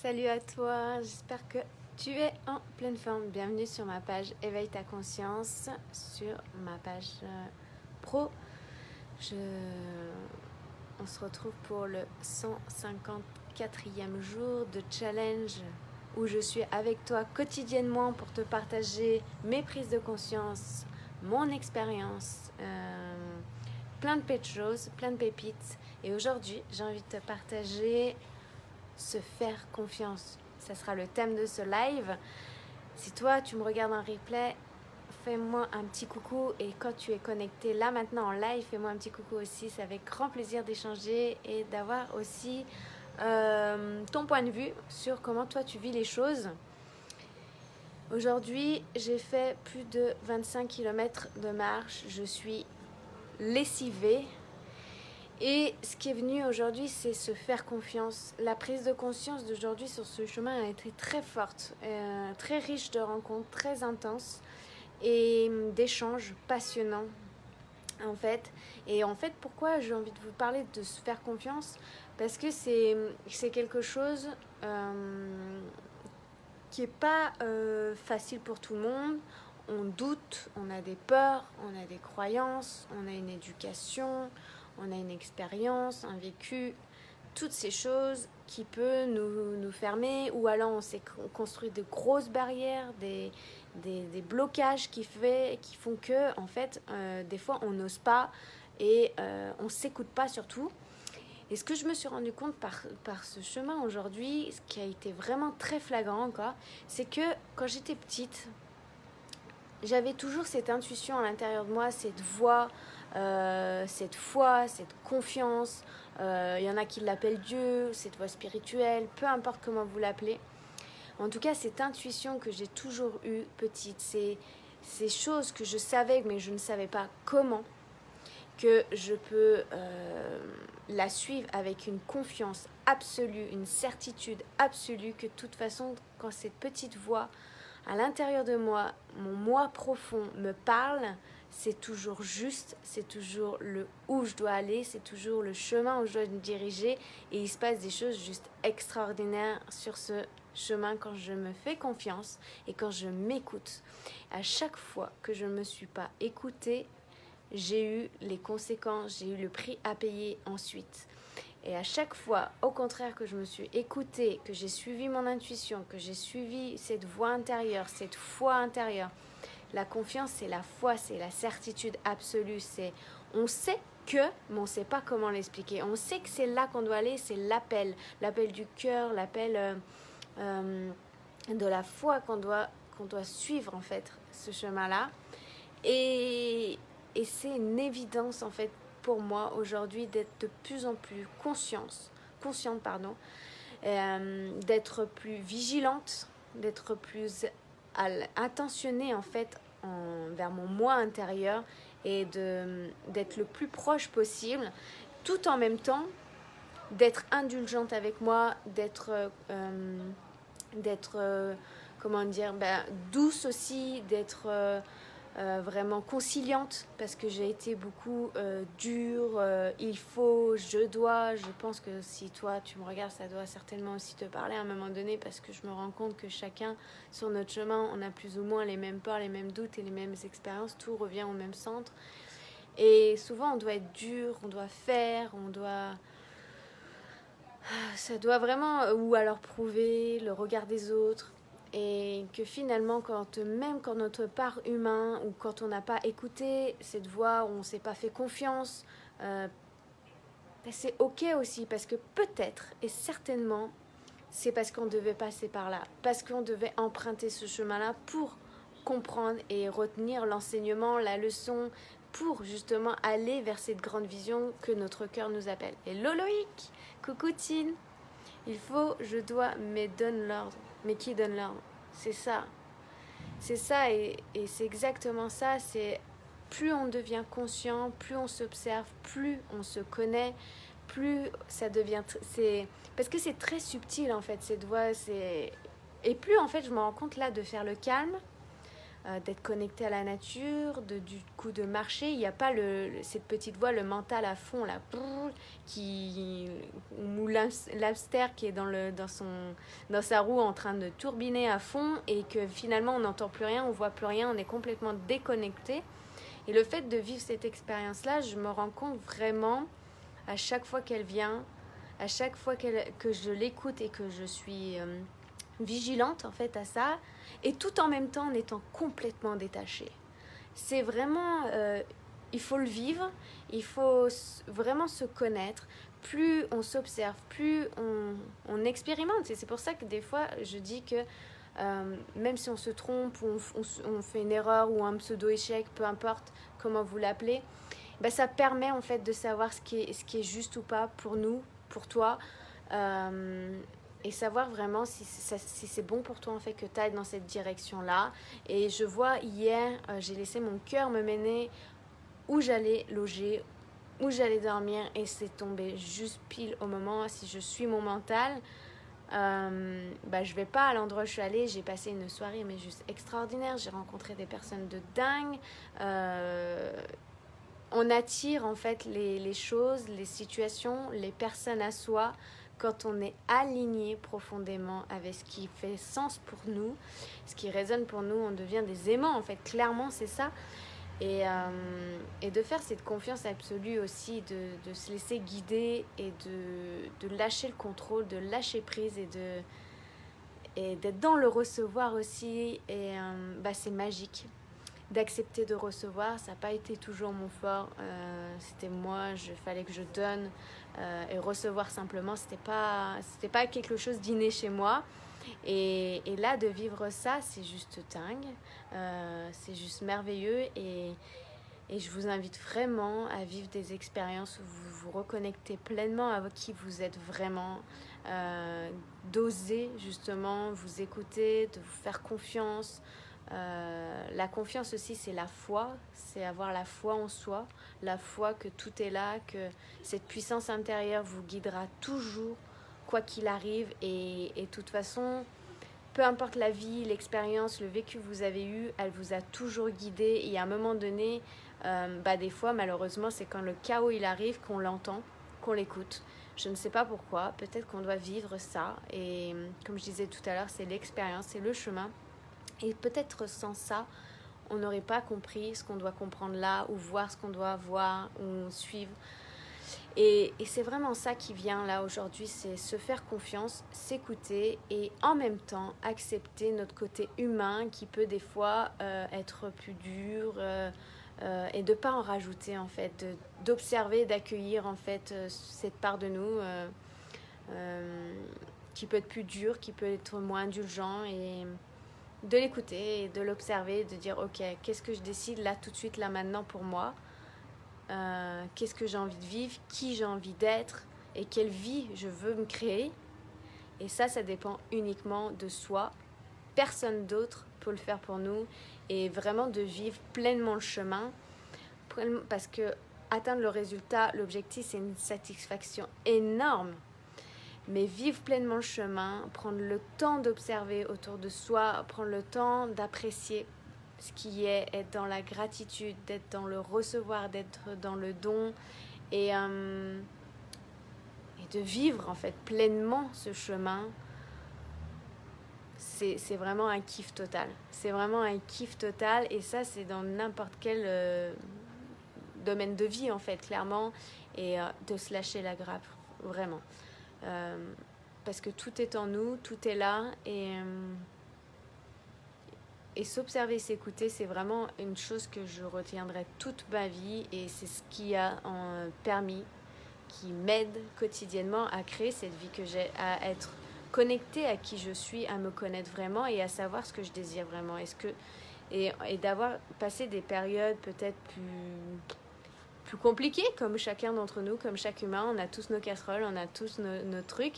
Salut à toi, j'espère que tu es en pleine forme. Bienvenue sur ma page Éveille ta conscience, sur ma page pro. On se retrouve pour le 154e jour de challenge où je suis avec toi quotidiennement pour te partager mes prises de conscience, mon expérience, plein de choses, plein de pépites. Et aujourd'hui, j'ai envie de te partager se faire confiance. Ça sera le thème de ce live. Si toi, tu me regardes en replay, fais-moi un petit coucou. Et quand tu es connecté là maintenant en live, fais-moi un petit coucou aussi. C'est avec grand plaisir d'échanger et d'avoir aussi ton point de vue sur comment toi tu vis les choses. Aujourd'hui, j'ai fait plus de 25 km de marche. Je suis lessivée. Et ce qui est venu aujourd'hui, c'est se faire confiance. La prise de conscience d'aujourd'hui sur ce chemin a été très forte, très riche de rencontres, très intense et d'échanges passionnants en fait. Et en fait, pourquoi j'ai envie de vous parler de se faire confiance? Parce que c'est quelque chose qui n'est pas facile pour tout le monde. On doute, on a des peurs, on a des croyances, on a une éducation, on a une expérience, un vécu, toutes ces choses qui peuvent nous fermer, ou alors on s'est construit de grosses barrières, des blocages qui font que, en fait, des fois on n'ose pas et on ne s'écoute pas surtout. Et ce que je me suis rendu compte par ce chemin aujourd'hui, ce qui a été vraiment très flagrant encore, c'est que quand j'étais petite, j'avais toujours cette intuition à l'intérieur de moi, cette voix, cette foi, cette confiance. Il y en a qui l'appellent Dieu, cette voix spirituelle, peu importe comment vous l'appelez. En tout cas, cette intuition que j'ai toujours eue petite, ces choses que je savais mais je ne savais pas comment, que je peux la suivre avec une confiance absolue, une certitude absolue que de toute façon, quand cette petite voix à l'intérieur de moi, mon moi profond me parle, c'est toujours juste, c'est toujours le où je dois aller, c'est toujours le chemin où je dois me diriger, et il se passe des choses juste extraordinaires sur ce chemin quand je me fais confiance et quand je m'écoute. À chaque fois que je ne me suis pas écoutée, j'ai eu les conséquences, j'ai eu le prix à payer ensuite. Et à chaque fois, au contraire, que je me suis écoutée, que j'ai suivi mon intuition, que j'ai suivi cette voix intérieure, cette foi intérieure, la confiance, c'est la foi, c'est la certitude absolue. On sait que, mais on ne sait pas comment l'expliquer. On sait que c'est là qu'on doit aller, c'est l'appel du cœur, l'appel de la foi qu'on doit suivre en fait, ce chemin-là. Et c'est une évidence en fait pour moi aujourd'hui d'être de plus en plus consciente, d'être plus vigilante, d'être plus attentionnée en fait vers mon moi intérieur et d'être le plus proche possible, tout en même temps d'être indulgente avec moi, d'être comment dire, douce aussi, d'être vraiment conciliante, parce que j'ai été beaucoup dure, il faut, je dois. Je pense que si toi tu me regardes, ça doit certainement aussi te parler à un moment donné, parce que je me rends compte que chacun sur notre chemin, on a plus ou moins les mêmes peurs, les mêmes doutes et les mêmes expériences, tout revient au même centre. Et souvent on doit être dur, on doit faire, ça doit vraiment, ou alors prouver le regard des autres. Et que finalement, même quand notre part humain, ou quand on n'a pas écouté cette voix, ou on ne s'est pas fait confiance, c'est ok aussi, parce que peut-être et certainement c'est parce qu'on devait passer par là, parce qu'on devait emprunter ce chemin-là pour comprendre et retenir l'enseignement, la leçon, pour justement aller vers cette grande vision que notre cœur nous appelle. Et Loïc, coucou Tine, il faut, je dois, mais donne l'ordre. Mais qui donne l'ordre? C'est ça. C'est ça, et c'est exactement ça. C'est plus on devient conscient, plus on s'observe, plus on se connaît, plus ça devient... parce que c'est très subtil en fait, cette voix. Et plus en fait je me rends compte là de faire le calme, d'être connecté à la nature, du coup de marcher. Il n'y a pas cette petite voix, le mental à fond, là, ou l'hamster qui est dans sa roue en train de tourbiner à fond et que finalement on n'entend plus rien, on voit plus rien, on est complètement déconnecté. Et le fait de vivre cette expérience-là, je me rends compte vraiment, à chaque fois qu'elle vient, à chaque fois que je l'écoute et que je suis vigilante en fait à ça, et tout en même temps en étant complètement détachée. C'est vraiment, il faut le vivre, il faut vraiment se connaître. Plus on s'observe, plus on expérimente. Et c'est pour ça que des fois, je dis que même si on se trompe, ou on fait une erreur ou un pseudo-échec, peu importe comment vous l'appelez, bah, ça permet en fait de savoir ce qui est juste ou pas pour nous, pour toi, et savoir vraiment si c'est bon pour toi en fait que tu ailles dans cette direction-là. Et je vois hier, j'ai laissé mon cœur me mener où j'allais loger, où j'allais dormir, et c'est tombé juste pile au moment. Si je suis mon mental, bah, je vais pas à l'endroit où je suis allée. J'ai passé une soirée mais juste extraordinaire, j'ai rencontré des personnes de dingue. On attire en fait les choses, les situations, les personnes à soi quand on est aligné profondément avec ce qui fait sens pour nous, ce qui résonne pour nous. On devient des aimants en fait, clairement c'est ça. Et de faire cette confiance absolue aussi, de se laisser guider et de lâcher le contrôle, de lâcher prise et d'être dans le recevoir aussi. Et bah, c'est magique d'accepter de recevoir. Ça n'a pas été toujours mon fort, c'était moi, fallait que je donne, et recevoir simplement, c'était pas quelque chose d'inné chez moi. Et là, de vivre ça, c'est juste dingue, c'est juste merveilleux. Et je vous invite vraiment à vivre des expériences où vous vous reconnectez pleinement à qui vous êtes vraiment, d'oser justement vous écouter, de vous faire confiance. La confiance aussi, c'est la foi, c'est avoir la foi en soi, la foi que tout est là, que cette puissance intérieure vous guidera toujours, quoi qu'il arrive. Et de toute façon, peu importe la vie, l'expérience, le vécu que vous avez eu, elle vous a toujours guidé. Et à un moment donné, bah des fois, malheureusement, c'est quand le chaos il arrive qu'on l'entend, qu'on l'écoute. Je ne sais pas pourquoi, peut-être qu'on doit vivre ça. Et comme je disais tout à l'heure, c'est l'expérience, c'est le chemin. Et peut-être sans ça, on n'aurait pas compris ce qu'on doit comprendre là, ou voir ce qu'on doit voir, ou suivre. Et c'est vraiment ça qui vient là aujourd'hui, c'est se faire confiance, s'écouter et en même temps accepter notre côté humain qui peut des fois être plus dur, et de ne pas en rajouter en fait, d'observer, d'accueillir en fait cette part de nous qui peut être plus dure, qui peut être moins indulgent, et de l'écouter et de l'observer, de dire ok, qu'est-ce que je décide là tout de suite, là maintenant pour moi, qu'est-ce que j'ai envie de vivre, qui j'ai envie d'être et quelle vie je veux me créer. Et ça dépend uniquement de soi, personne d'autre peut le faire pour nous, et vraiment de vivre pleinement le chemin, parce que atteindre le résultat, l'objectif, c'est une satisfaction énorme. Mais vivre pleinement le chemin, prendre le temps d'observer autour de soi, prendre le temps d'apprécier ce qui est, être dans la gratitude, d'être dans le recevoir, d'être dans le don, et de vivre en fait pleinement ce chemin, c'est vraiment un kiff total. C'est vraiment un kiff total, et ça c'est dans n'importe quel domaine de vie en fait, clairement, et de se lâcher la grappe, vraiment. Parce que tout est en nous, tout est là, et s'observer, s'écouter, c'est vraiment une chose que je retiendrai toute ma vie, et c'est ce qui a permis, qui m'aide quotidiennement à créer cette vie que j'ai, à être connectée à qui je suis, à me connaître vraiment et à savoir ce que je désire vraiment. Et d'avoir passé des périodes peut-être plus compliqué, comme chacun d'entre nous, comme chaque humain. On a tous nos casseroles, on a tous nos trucs,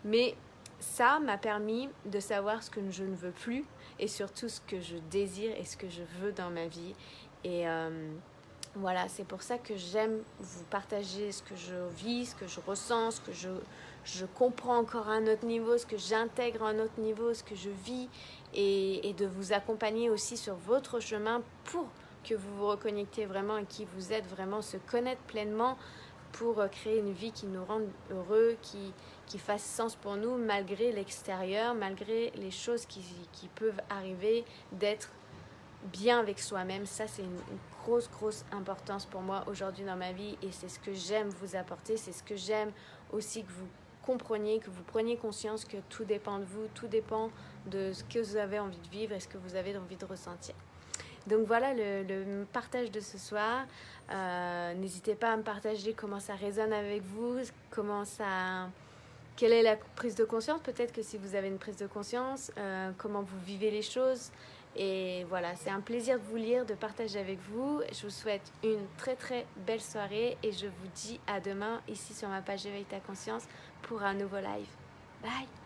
mais ça m'a permis de savoir ce que je ne veux plus, et surtout ce que je désire et ce que je veux dans ma vie. Et voilà, c'est pour ça que j'aime vous partager ce que je vis, ce que je ressens, ce que je comprends encore à un autre niveau, ce que j'intègre à un autre niveau, ce que je vis, et de vous accompagner aussi sur votre chemin pour que vous vous reconnectez vraiment et qui vous êtes vraiment, se connaître pleinement pour créer une vie qui nous rende heureux, qui fasse sens pour nous malgré l'extérieur, malgré les choses qui peuvent arriver, d'être bien avec soi-même. Ça, c'est une grosse importance pour moi aujourd'hui dans ma vie, et c'est ce que j'aime vous apporter, c'est ce que j'aime aussi que vous compreniez, que vous preniez conscience que tout dépend de vous, tout dépend de ce que vous avez envie de vivre et ce que vous avez envie de ressentir. Donc voilà le partage de ce soir. N'hésitez pas à me partager comment ça résonne avec vous, quelle est la prise de conscience, peut-être que si vous avez une prise de conscience, comment vous vivez les choses. Et voilà, c'est un plaisir de vous lire, de partager avec vous. Je vous souhaite une très belle soirée et je vous dis à demain ici sur ma page Éveille ta conscience pour un nouveau live. Bye!